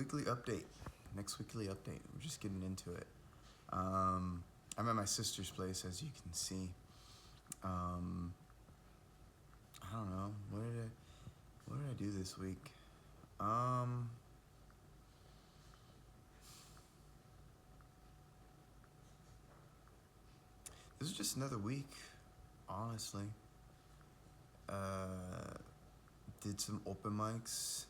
weekly update. Next weekly update. We're just getting into it. I'm at my sister's place, as you can see. I don't know. What did I do this week? This is just another week, honestly. Did some open mics.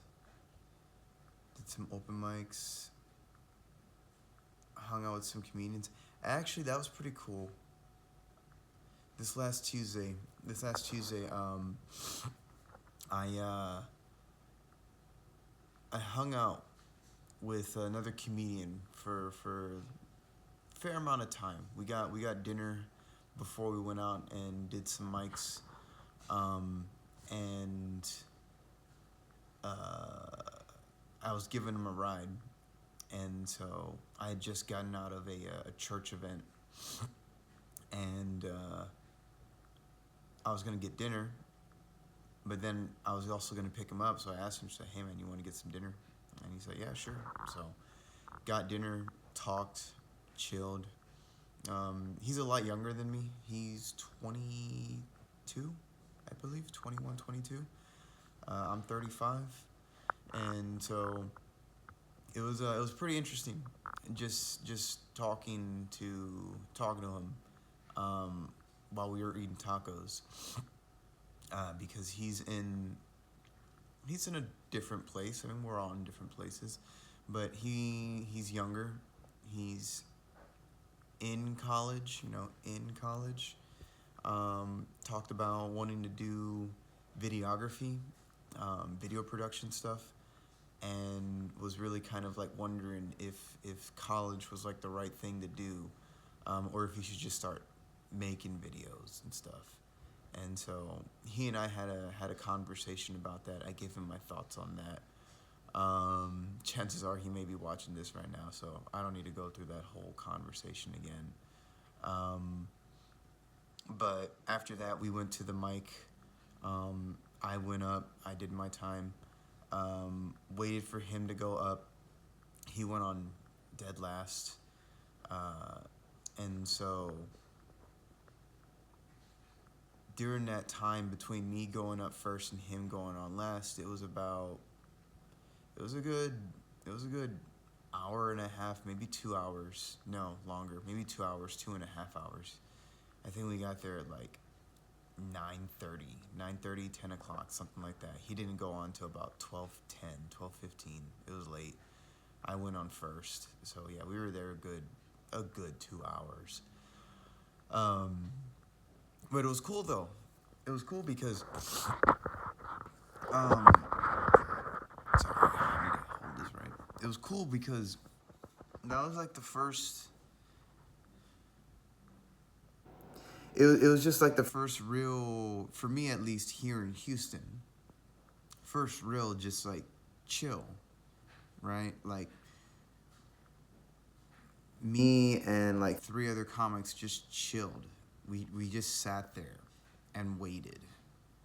Hung out with some comedians. Actually, that was pretty cool. This last Tuesday, I hung out with another comedian for a fair amount of time. We got dinner before we went out and did some mics, and I was giving him a ride, and so I had just gotten out of a church event, and I was gonna get dinner, but then I was also gonna pick him up. So I asked him, said, "Hey man, you want to get some dinner?" And he said, "Yeah, sure." So got dinner, talked, chilled. He's a lot younger than me. He's 22, I believe, 21, 22. I'm 35, and so it was pretty interesting. Just talking to him while we were eating tacos, because he's in a different place. I mean, we're all in different places, but he's younger. He's in college, talked about wanting to do videography, video production stuff, and was really kind of like wondering if college was like the right thing to do, or if he should just start making videos and stuff. And so he and I had a conversation about that. I gave him my thoughts on that. Chances are he may be watching this right now, so I don't need to go through that whole conversation again. But after that, we went to the mic. I went up. I did my time. Waited for him to go up. He went on dead last. And so during that time between me going up first and him going on last, it was a good hour and a half, maybe 2 hours. No, longer. Maybe 2 hours, 2.5 hours. I think we got there at like 9:30, 10 o'clock, something like that. He didn't go on till about 12:10, 12:15. It was late. I went on first. So yeah, we were there a good 2 hours. But it was cool though. It was cool because sorry, I need to hold this right. It was cool because that was like the first. It was just like the first real, for me at least here in Houston, first real just like chill, right? Like me and like 3 other comics just chilled. We just sat there and waited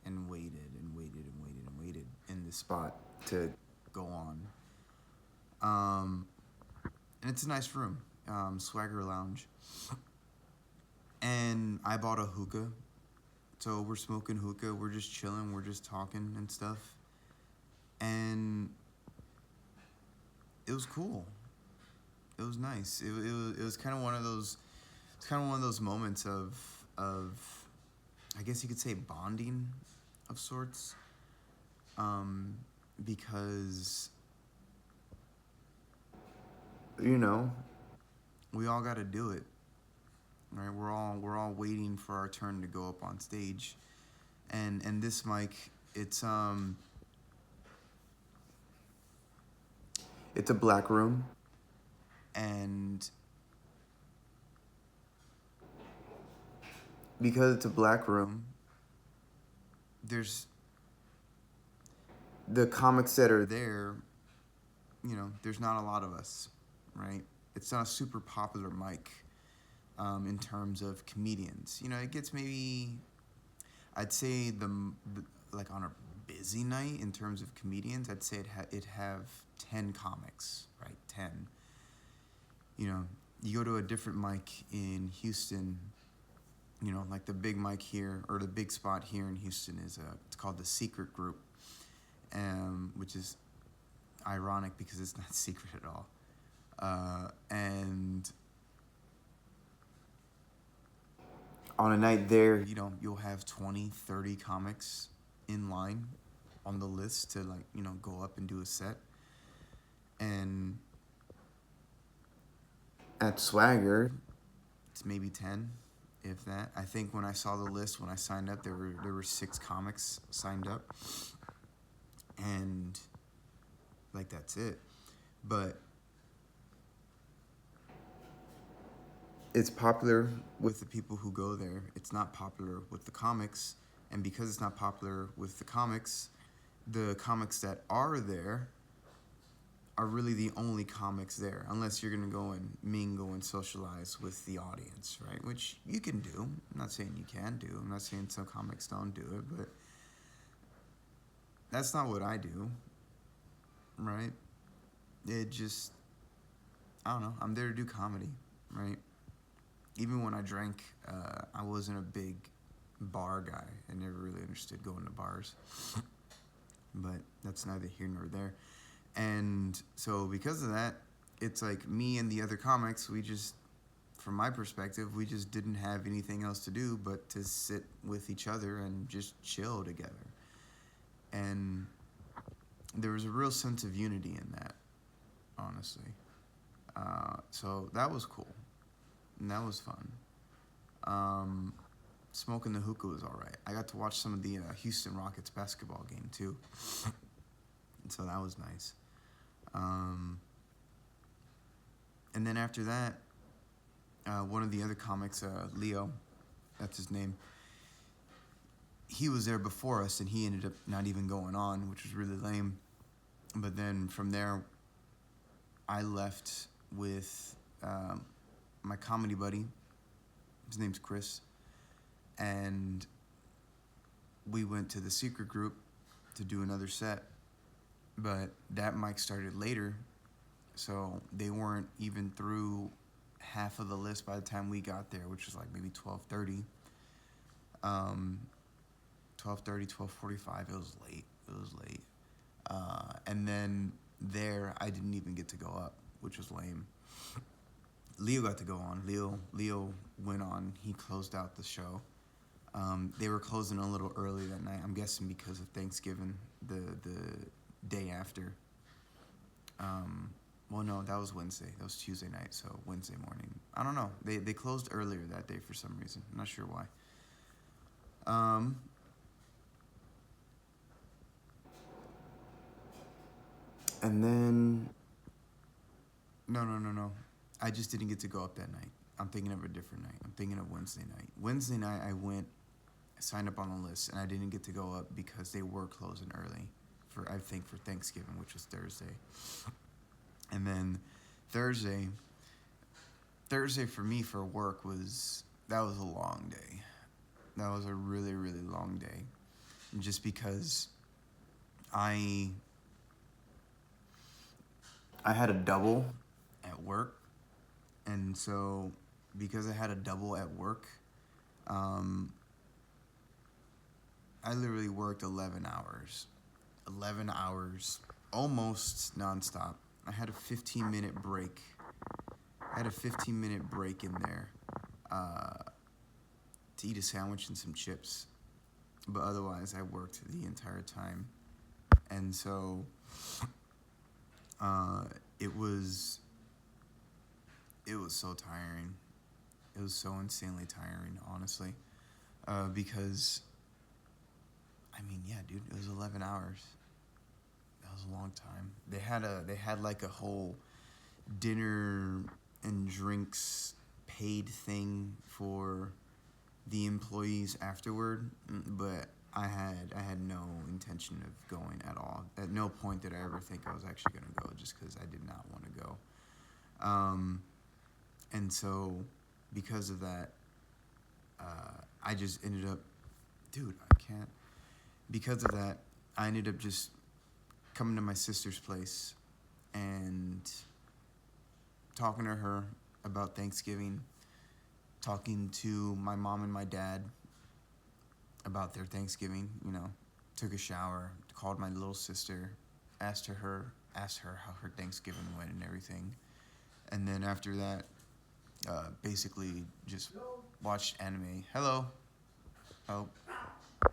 and waited and waited and waited and waited in this spot to go on. And it's a nice room, Swagger Lounge. And I bought a hookah. So we're smoking hookah, we're just chilling, we're just talking and stuff. And it was cool. It was nice. It was kind of one of those moments of I guess you could say bonding of sorts. Because we all got to do it. Right, we're all waiting for our turn to go up on stage, and this mic, it's a black room, and because it's a black room, there's the comics that are there. There's not a lot of us, right? It's not a super popular mic. In terms of comedians, it gets maybe, I'd say the like on a busy night in terms of comedians, I'd say it'd have 10 comics, right? 10. You know, you go to a different mic in Houston, you know, like the big mic here, or the big spot here in Houston is it's called The Secret Group, which is ironic because it's not secret at all. And on a night there, you know, you'll have 20, 30 comics in line on the list to, like, you know, go up and do a set. And at Swagger, it's maybe 10, if that. I think when I saw the list, when I signed up, there were 6 comics signed up. And, like, that's it. But it's popular with the people who go there. It's not popular with the comics. And because it's not popular with the comics that are there are really the only comics there, unless you're going to go and mingle and socialize with the audience, right? Which you can do. I'm not saying you can do. I'm not saying some comics don't do it, but that's not what I do, right? It just, I don't know. I'm there to do comedy, right? Even when I drank, I wasn't a big bar guy. I never really understood going to bars. But that's neither here nor there. And so because of that, it's like me and the other comics, we just, from my perspective, we just didn't have anything else to do but to sit with each other and just chill together. And there was a real sense of unity in that, honestly. So that was cool. And that was fun. Smoking the hookah was all right. I got to watch some of the Houston Rockets basketball game, too. And so that was nice. And then after that, one of the other comics, Leo, that's his name, he was there before us, and he ended up not even going on, which was really lame. But then from there, I left with my comedy buddy. His name's Chris. And we went to The Secret Group to do another set. But that mic started later, so they weren't even through half of the list by the time we got there, which was like maybe 12:30. 12:30, 12:45. It was late. And then there, I didn't even get to go up, which was lame. Leo got to go on. Leo went on. He closed out the show. They were closing a little early that night. I'm guessing because of Thanksgiving, the day after. Well, no, that was Wednesday. That was Tuesday night, so Wednesday morning. I don't know. They closed earlier that day for some reason. I'm not sure why. And then... No. I just didn't get to go up that night. I'm thinking of a different night. I'm thinking of Wednesday night. Wednesday night, I signed up on the list, and I didn't get to go up because they were closing early for Thanksgiving, which was Thursday. And then Thursday for me for work that was a long day. That was a really, really long day. And just because I had a double at work. And so because I had a double at work, I literally worked 11 hours. 11 hours, almost nonstop. I had a 15-minute break. In there to eat a sandwich and some chips. But otherwise, I worked the entire time. And so it was so tiring. It was so insanely tiring, honestly. Because, I mean, yeah, dude, it was 11 hours. That was a long time. They had like a whole dinner and drinks paid thing for the employees afterward, but I had no intention of going at all. At no point did I ever think I was actually going to go, just because I did not want to go. And so because of that, I just ended up, dude, I can't. Because of that, I ended up just coming to my sister's place and talking to her about Thanksgiving, talking to my mom and my dad about their Thanksgiving, you know, took a shower, called my little sister, asked her how her Thanksgiving went and everything. And then after that, basically just watched anime. Hello. Oh.